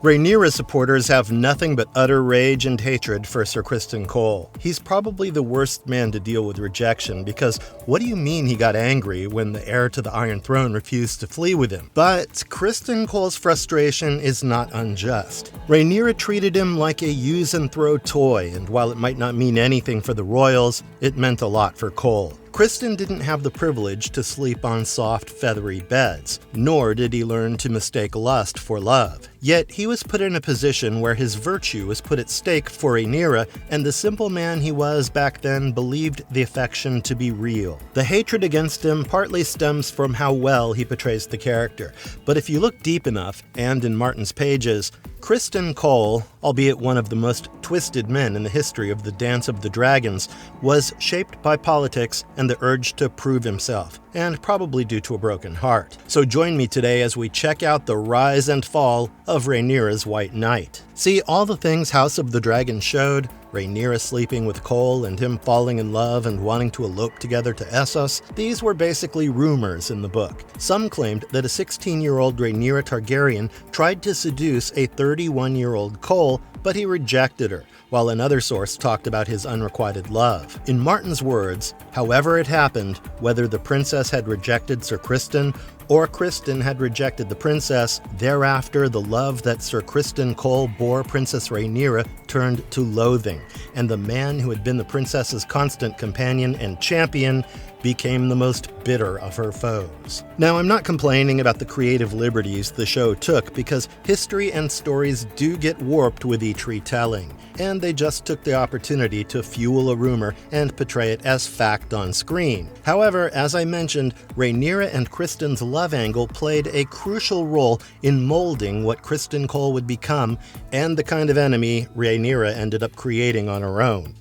Rhaenyra supporters have nothing but utter rage and hatred for Ser Criston Cole. He's probably the worst man to deal with rejection, because what do you mean he got angry when the heir to the Iron Throne refused to flee with him? But Criston Cole's frustration is not unjust. Rhaenyra treated him like a use-and-throw toy, and while it might not mean anything for the royals, it meant a lot for Cole. Criston didn't have the privilege to sleep on soft, feathery beds, nor did he learn to mistake lust for love. Yet he was put in a position where his virtue was put at stake for Rhaenyra, and the simple man he was back then believed the affection to be real. The hatred against him partly stems from how well he portrays the character, but if you look deep enough, and in Martin's pages, Criston Cole, albeit one of the most twisted men in the history of the Dance of the Dragons, was shaped by politics and the urge to prove himself, and probably due to a broken heart. So join me today as we check out the rise and fall of Rhaenyra's White Knight. See, all the things House of the Dragon showed, Rhaenyra sleeping with Cole and him falling in love and wanting to elope together to Essos, these were basically rumors in the book. Some claimed that a 16-year-old Rhaenyra Targaryen tried to seduce a 31-year-old Cole, but he rejected her, while another source talked about his unrequited love. In Martin's words, however it happened, whether the princess had rejected Ser Criston or Criston had rejected the princess, thereafter the love that Ser Criston Cole bore Princess Rhaenyra turned to loathing, and the man who had been the princess's constant companion and champion became the most bitter of her foes. Now, I'm not complaining about the creative liberties the show took, because history and stories do get warped with each retelling, and they just took the opportunity to fuel a rumor and portray it as fact on screen. However, as I mentioned, Rhaenyra and Criston's love angle played a crucial role in molding what Criston Cole would become, and the kind of enemy Rhaenyra ended up creating on her own.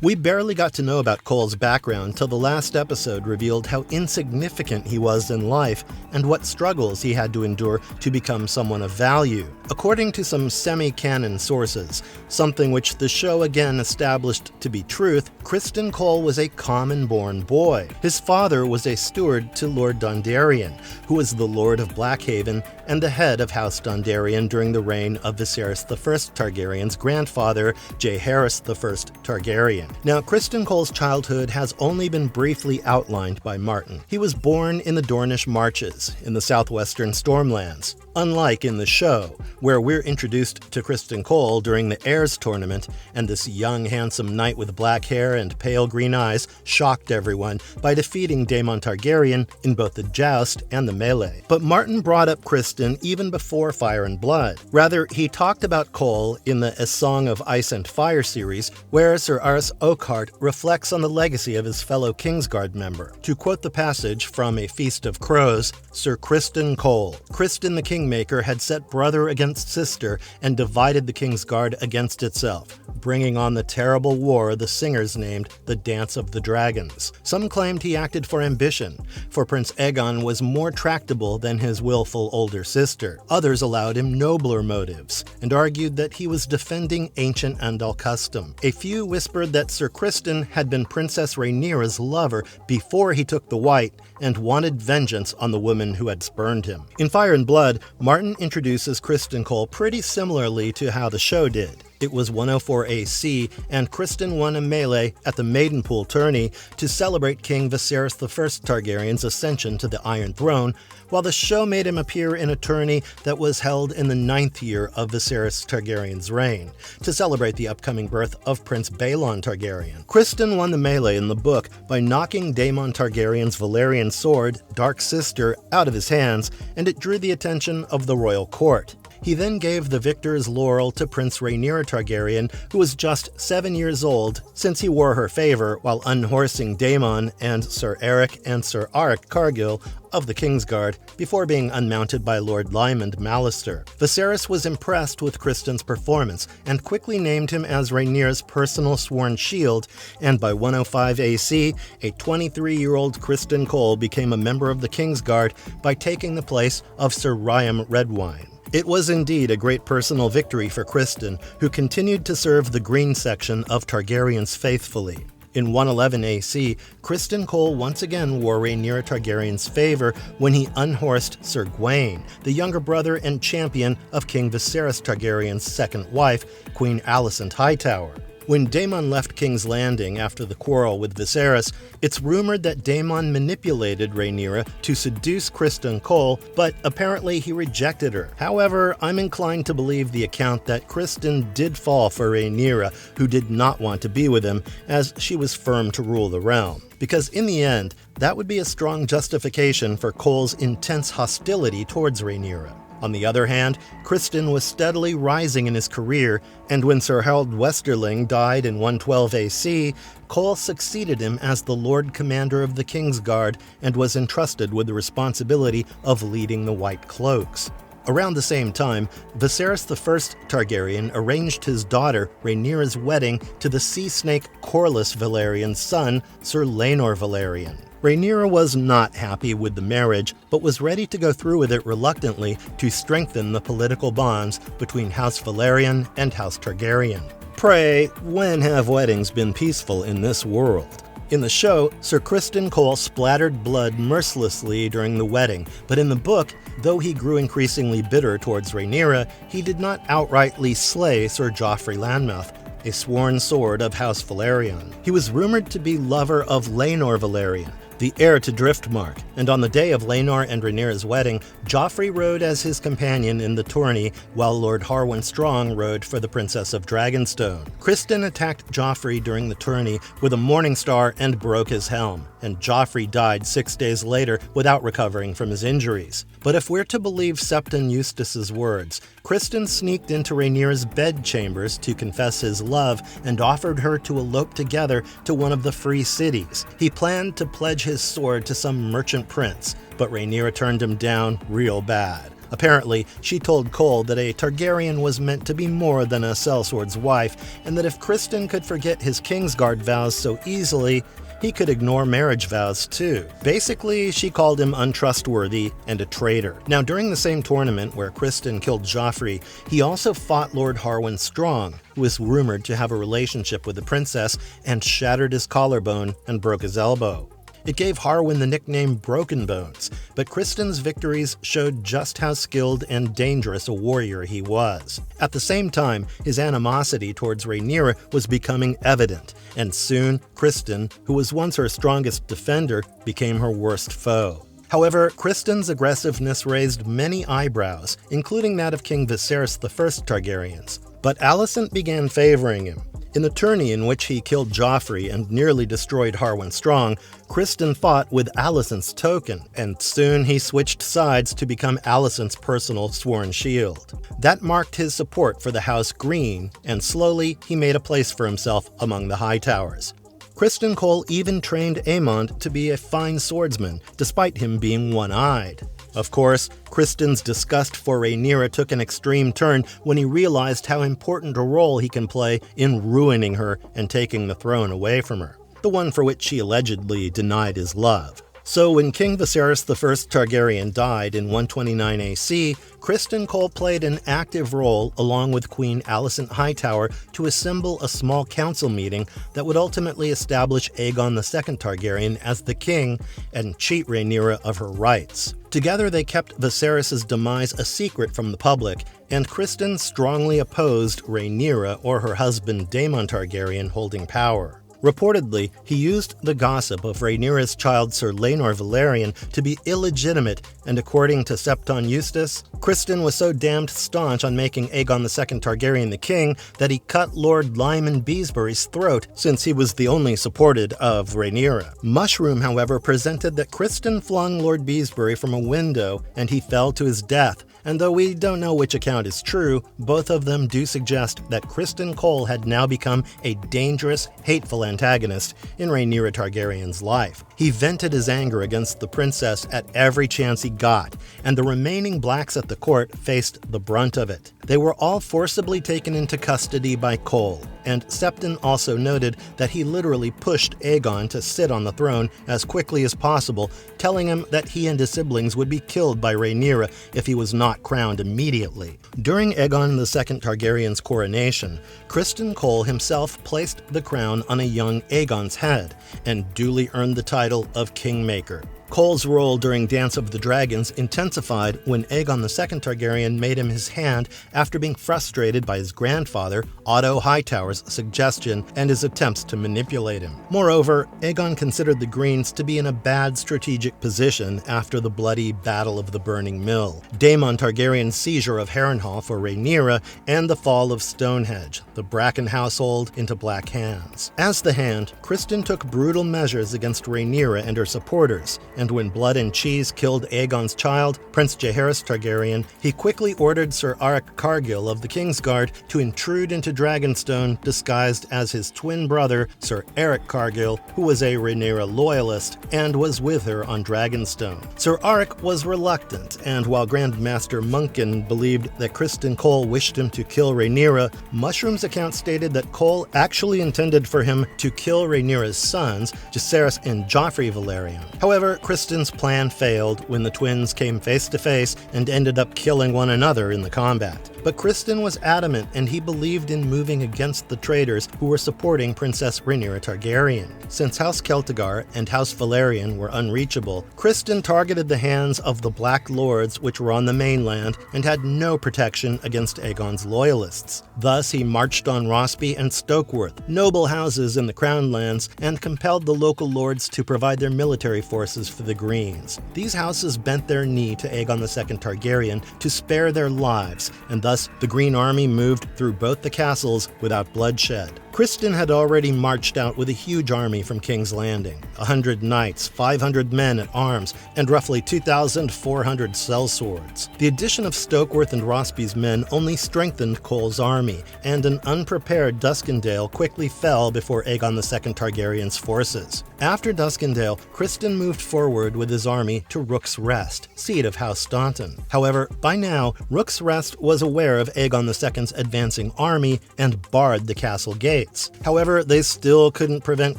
We barely got to know about Cole's background till the last episode revealed how insignificant he was in life and what struggles he had to endure to become someone of value. According to some semi-canon sources, something which the show again established to be truth, Criston Cole was a common-born boy. His father was a steward to Lord Dondarrion, who was the Lord of Blackhaven and the head of House Dondarrion during the reign of Viserys I Targaryen's grandfather, Jaehaerys I Targaryen. Now, Criston Cole's childhood has only been briefly outlined by Martin. He was born in the Dornish Marches, in the southwestern Stormlands. Unlike in the show, where we're introduced to Criston Cole during the Heirs tournament, and this young, handsome knight with black hair and pale green eyes shocked everyone by defeating Daemon Targaryen in both the joust and the melee. But Martin brought up Criston even before Fire and Blood. Rather, he talked about Cole in the A Song of Ice and Fire series, where Sir Aras Oakheart reflects on the legacy of his fellow Kingsguard member. To quote the passage from A Feast of Crows, Ser Criston Cole, Criston the Kingmaker had set brother against sister and divided the Kingsguard against itself, bringing on the terrible war the singers named the Dance of the Dragons. Some claimed he acted for ambition, for Prince Aegon was more tractable than his willful older sister. Others allowed him nobler motives, and argued that he was defending ancient Andal custom. A few whispered that Ser Criston had been Princess Rhaenyra's lover before he took the White, and wanted vengeance on the woman who had spurned him. In Fire and Blood, Martin introduces Criston Cole pretty similarly to how the show did. It was 104 AC, and Criston won a melee at the Maidenpool tourney to celebrate King Viserys I Targaryen's ascension to the Iron Throne, while the show made him appear in a tourney that was held in the 9th year of Viserys Targaryen's reign, to celebrate the upcoming birth of Prince Baelon Targaryen. Criston won the melee in the book by knocking Daemon Targaryen's Valyrian sword, Dark Sister, out of his hands, and it drew the attention of the royal court. He then gave the victor's laurel to Prince Rhaenyra Targaryen, who was just 7 years old, since he wore her favor while unhorsing Daemon and Sir Eric and Sir Arik Cargill of the Kingsguard, before being unmounted by Lord Lymond Mallister. Viserys was impressed with Criston's performance, and quickly named him as Rhaenyra's personal sworn shield, and by 105 AC, a 23-year-old Criston Cole became a member of the Kingsguard by taking the place of Sir Ryam Redwyne. It was indeed a great personal victory for Criston, who continued to serve the green section of Targaryens faithfully. In 111 AC, Criston Cole once again wore Rhaenyra Targaryen's favor when he unhorsed Ser Gawain, the younger brother and champion of King Viserys Targaryen's second wife, Queen Alicent Hightower. When Daemon left King's Landing after the quarrel with Viserys, it's rumored that Daemon manipulated Rhaenyra to seduce Criston Cole, but apparently he rejected her. However, I'm inclined to believe the account that Criston did fall for Rhaenyra, who did not want to be with him, as she was firm to rule the realm. Because in the end, that would be a strong justification for Cole's intense hostility towards Rhaenyra. On the other hand, Criston was steadily rising in his career, and when Sir Harold Westerling died in 112 AC, Cole succeeded him as the Lord Commander of the Kingsguard and was entrusted with the responsibility of leading the White Cloaks. Around the same time, Viserys I Targaryen arranged his daughter Rhaenyra's wedding to the sea snake Corlys Valyrian's son, Ser Laenor Velaryon. Rhaenyra was not happy with the marriage, but was ready to go through with it reluctantly to strengthen the political bonds between House Velaryon and House Targaryen. Pray, when have weddings been peaceful in this world? In the show, Ser Criston Cole splattered blood mercilessly during the wedding, but in the book, though he grew increasingly bitter towards Rhaenyra, he did not outrightly slay Ser Joffrey Landmouth, a sworn sword of House Velaryon. He was rumored to be lover of Laenor Velaryon, the heir to Driftmark, and on the day of Laenor and Rhaenyra's wedding, Joffrey rode as his companion in the tourney, while Lord Harwin Strong rode for the Princess of Dragonstone. Criston attacked Joffrey during the tourney with a Morning Star and broke his helm, and Joffrey died 6 days later without recovering from his injuries. But if we're to believe Septon Eustace's words, Criston sneaked into Rhaenyra's bedchambers to confess his love and offered her to elope together to one of the free cities. He planned to pledge his sword to some merchant prince, but Rhaenyra turned him down real bad. Apparently, she told Cole that a Targaryen was meant to be more than a sellsword's wife, and that if Criston could forget his Kingsguard vows so easily, he could ignore marriage vows too. Basically, she called him untrustworthy and a traitor. Now, during the same tournament where Criston killed Joffrey, he also fought Lord Harwin Strong, who is rumored to have a relationship with the princess, and shattered his collarbone and broke his elbow. It gave Harwin the nickname Broken Bones, but Criston's victories showed just how skilled and dangerous a warrior he was. At the same time, his animosity towards Rhaenyra was becoming evident, and soon Criston, who was once her strongest defender, became her worst foe. However, Criston's aggressiveness raised many eyebrows, including that of King Viserys I Targaryens. But Alicent began favoring him. In the tourney in which he killed Joffrey and nearly destroyed Harwin Strong, Criston fought with Alicent's token, and soon he switched sides to become Alicent's personal sworn shield. That marked his support for the House Green, and slowly he made a place for himself among the Hightowers. Criston Cole even trained Aemond to be a fine swordsman, despite him being one-eyed. Of course, Criston's disgust for Rhaenyra took an extreme turn when he realized how important a role he can play in ruining her and taking the throne away from her, the one for which she allegedly denied his love. So when King Viserys I Targaryen died in 129 AC, Criston Cole played an active role along with Queen Alicent Hightower to assemble a small council meeting that would ultimately establish Aegon II Targaryen as the king and cheat Rhaenyra of her rights. Together they kept Viserys' demise a secret from the public, and Criston strongly opposed Rhaenyra or her husband Daemon Targaryen holding power. Reportedly, he used the gossip of Rhaenyra's child Ser Laenor Velaryon to be illegitimate, and according to Septon Eustace, Criston was so damned staunch on making Aegon II Targaryen the king that he cut Lord Lyman Beesbury's throat, since he was the only supported of Rhaenyra. Mushroom, however, presented that Criston flung Lord Beesbury from a window, and he fell to his death. And though we don't know which account is true, both of them do suggest that Criston Cole had now become a dangerous, hateful antagonist in Rhaenyra Targaryen's life. He vented his anger against the princess at every chance he got, and the remaining blacks at the court faced the brunt of it. They were all forcibly taken into custody by Cole, and Septon also noted that he literally pushed Aegon to sit on the throne as quickly as possible, telling him that he and his siblings would be killed by Rhaenyra if he was not crowned immediately. During Aegon II Targaryen's coronation, Criston Cole himself placed the crown on a young Aegon's head, and duly earned the title of Kingmaker. Cole's role during Dance of the Dragons intensified when Aegon II Targaryen made him his hand after being frustrated by his grandfather, Otto Hightower's suggestion and his attempts to manipulate him. Moreover, Aegon considered the Greens to be in a bad strategic position after the bloody Battle of the Burning Mill, Daemon Targaryen's seizure of Harrenhal for Rhaenyra, and the fall of Stonehenge, the Bracken household into black hands. As the Hand, Criston took brutal measures against Rhaenyra and her supporters, and when Blood and Cheese killed Aegon's child, Prince Jaehaerys Targaryen, he quickly ordered Ser Arryk Cargill of the Kingsguard to intrude into Dragonstone disguised as his twin brother, Ser Eric Cargill, who was a Rhaenyra loyalist and was with her on Dragonstone. Ser Arryk was reluctant, and while Grandmaster Munkin believed that Criston Cole wished him to kill Rhaenyra, Mushroom's account stated that Cole actually intended for him to kill Rhaenyra's sons, Jacaerys and Joffrey Valerian. However, Criston's plan failed when the twins came face to face and ended up killing one another in the combat. But Criston was adamant, and he believed in moving against the traitors who were supporting Princess Rhaenyra Targaryen. Since House Celtigar and House Valerian were unreachable, Criston targeted the hands of the Black Lords, which were on the mainland and had no protection against Aegon's loyalists. Thus, he marched on Rossby and Stokeworth, noble houses in the Crown Lands, and compelled the local lords to provide their military forces for the Greens. These houses bent their knee to Aegon II Targaryen to spare their lives, and thus the Green Army moved through both the castles without bloodshed. Criston had already marched out with a huge army from King's Landing, 100 knights, 500 men at arms, and roughly 2,400 sellswords. The addition of Stokeworth and Rossby's men only strengthened Cole's army, and an unprepared Duskendale quickly fell before Aegon II Targaryen's forces. After Duskendale, Criston moved forward with his army to Rooks Rest, seat of House Staunton. However, by now, Rooks Rest was aware of Aegon II's advancing army and barred the castle gates. However, they still couldn't prevent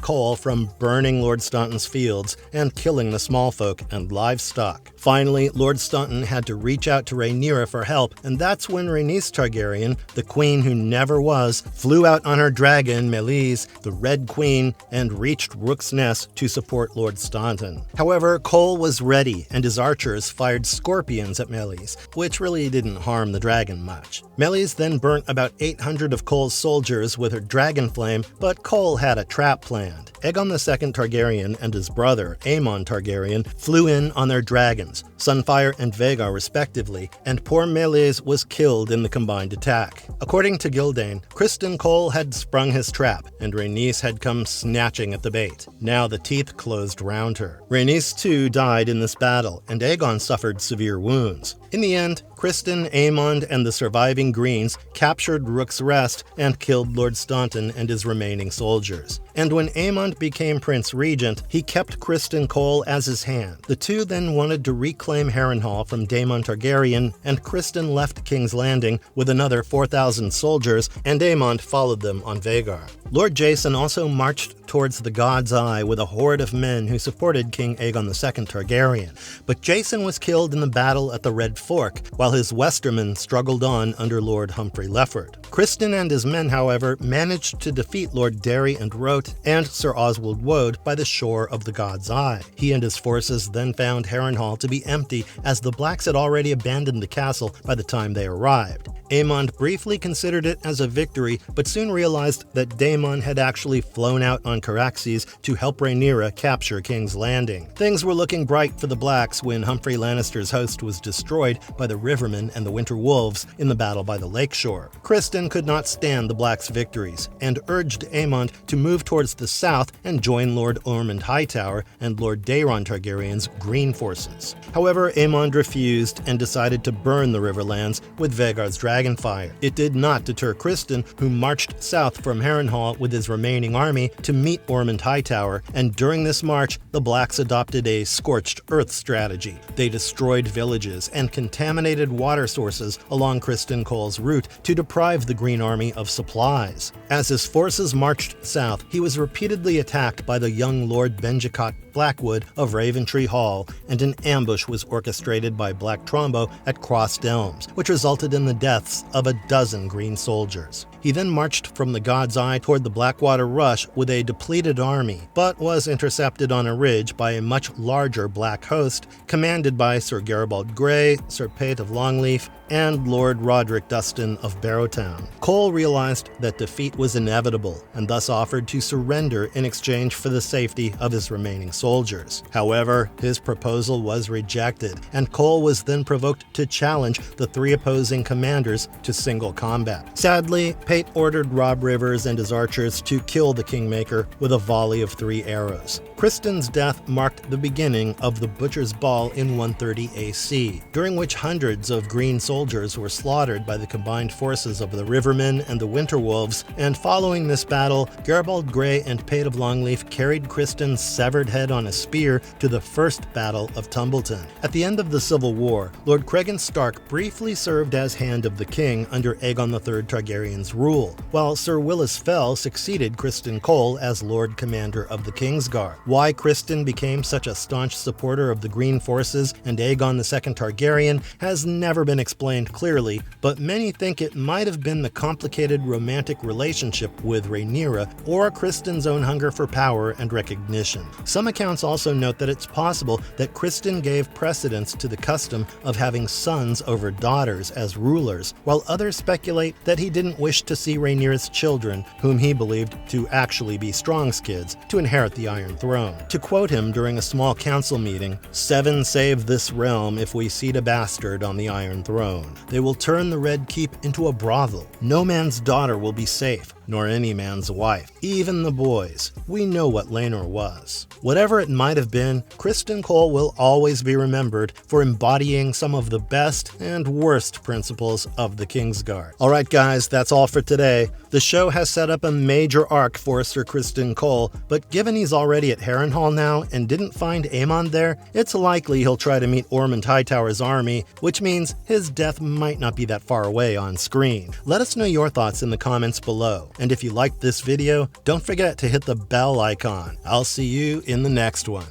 Cole from burning Lord Staunton's fields and killing the small folk and livestock. Finally, Lord Staunton had to reach out to Rhaenyra for help, and that's when Rhaenys Targaryen, the queen who never was, flew out on her dragon, Meleys, the Red Queen, and reached Rook's Nest to support Lord Staunton. However, Cole was ready, and his archers fired scorpions at Meleys, which really didn't harm the dragon much. Meleys then burnt about 800 of Cole's soldiers with her dragon flame, but Cole had a trap planned. Aegon II Targaryen and his brother, Aemon Targaryen, flew in on their dragons, Sunfire and Vhagar respectively, and poor Meleys was killed in the combined attack. According to Gildane, Criston Cole had sprung his trap, and Rhaenys had come snatching at the bait. Now the teeth closed round her. Rhaenys too died in this battle, and Aegon suffered severe wounds. In the end, Criston, Aemond, and the surviving Greens captured Rook's Rest and killed Lord Staunton and his remaining soldiers. And when Aemond became Prince Regent, he kept Criston Cole as his hand. The two then wanted to reclaim Harrenhal from Daemon Targaryen, and Criston left King's Landing with another 4,000 soldiers, and Aemond followed them on Vhagar. Lord Jason also marched towards the God's Eye with a horde of men who supported King Aegon II Targaryen, but Jason was killed in the battle at the Red Fork, while his Westermen struggled on under Lord Humphrey Lefford. Criston and his men, however, managed to defeat Lord Darry and Rote and Sir Oswald Woade by the shore of the God's Eye. He and his forces then found Harrenhal to be empty, as the Blacks had already abandoned the castle by the time they arrived. Aemond briefly considered it as a victory, but soon realized that Daemon had actually flown out on Caraxes to help Rhaenyra capture King's Landing. Things were looking bright for the Blacks when Humphrey Lannister's host was destroyed by the Rivermen and the Winter Wolves in the battle by the lakeshore. Criston could not stand the Blacks' victories, and urged Aemond to move towards the south and join Lord Ormond Hightower and Lord Daeron Targaryen's Green forces. However, Aemond refused and decided to burn the Riverlands with Vhagar's Dragonfire. It did not deter Criston, who marched south from Harrenhal with his remaining army to meet Ormond Hightower, and during this march, the Blacks adopted a scorched earth strategy. They destroyed villages and contaminated water sources along Criston Cole's route to deprive the Green Army of supplies. As his forces marched south, he was repeatedly attacked by the young Lord Benjicot Blackwood of Raventree Hall, and an ambush was orchestrated by Black Trombo at Crossed Elms, which resulted in the deaths of a dozen Green soldiers. He then marched from the God's Eye toward the Blackwater Rush with a depleted army, but was intercepted on a ridge by a much larger Black host commanded by Sir Garibald Grey, Sir Pate of Longleaf, and Lord Roderick Dustin of Barrowtown. Cole realized that defeat was inevitable and thus offered to surrender in exchange for the safety of his remaining soldiers. However, his proposal was rejected, and Cole was then provoked to challenge the three opposing commanders to single combat. Sadly, Pate ordered Rob Rivers and his archers to kill the Kingmaker with a volley of 3 arrows. Criston's death marked the beginning of the Butcher's Ball in 130 AC, during which hundreds of Green soldiers were slaughtered by the combined forces of the Rivermen and the Winterwolves, and following this battle, Garibald Grey and Pate of Longleaf carried Criston's severed head on a spear to the First Battle of Tumbleton. At the end of the Civil War, Lord Cregan Stark briefly served as Hand of the King under Aegon III Targaryen's rule, while Sir Willis Fell succeeded Criston Cole as Lord Commander of the Kingsguard. Why Criston became such a staunch supporter of the Green forces and Aegon II Targaryen has never been explained clearly, but many think it might have been the complicated romantic relationship with Rhaenyra or Criston's own hunger for power and recognition. Some accounts also note that it's possible that Criston gave precedence to the custom of having sons over daughters as rulers, while others speculate that he didn't wish to see Rhaenyra's children, whom he believed to actually be Strong's kids, to inherit the Iron Throne. To quote him during a small council meeting, "Seven save this realm if we seat a bastard on the Iron Throne. They will turn the Red Keep into a brothel. No man's daughter will be safe, nor any man's wife. Even the boys. We know what Rhaenyra was." Whatever it might have been, Criston Cole will always be remembered for embodying some of the best and worst principles of the Kingsguard. Alright guys, that's all for today. The show has set up a major arc for Ser Criston Cole, but given he's already at Harrenhal now and didn't find Aemon there, it's likely he'll try to meet Ormond Hightower's army, which means his death might not be that far away on screen. Let us know your thoughts in the comments below. And if you liked this video, don't forget to hit the bell icon. I'll see you in the next one.